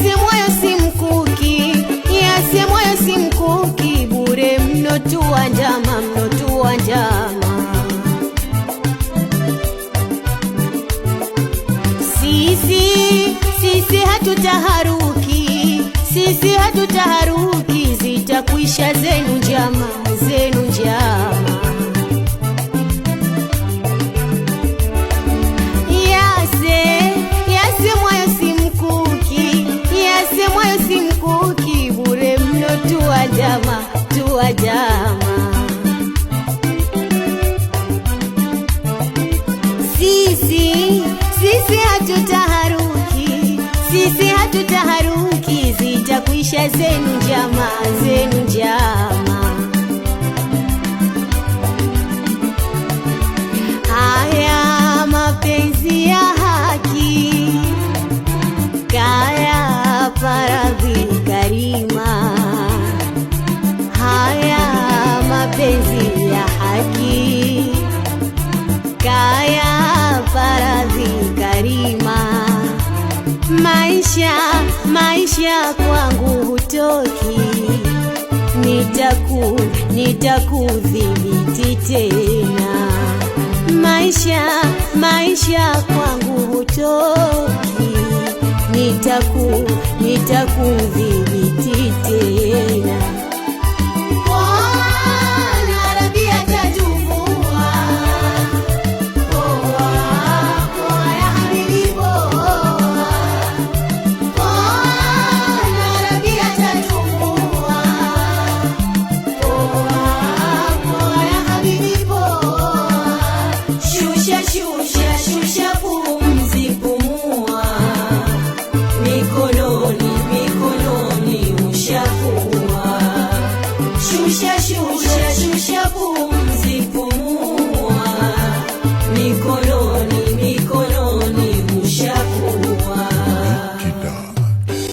yasemwayo si mkuki, yasemwayo si mkuki, bure mnotua njama, mnotua njama. Sisi hatutaharuki, sisi hatutaharuki, zitakwisha zenu njama, zenu njama. Yasemwayo si mkuki, yasemwayo si mkuki, bure mnotua njama, tua njama. Sisi hatutaharuki, sisi hatutaharuki, zitakwisha zenu njama, zenu njama. Haya mapenzi ya haki, kaya faradhi karima. Haya mapenzi ya haki, kaya faradhi karima. Maisha kwangu hutoki, nitakudhibiti tena. Maisha kwangu hutoki, nitakudhibiti tena. Shusha pumzi, pumua, mikononi ushafua. Shusha pumzi.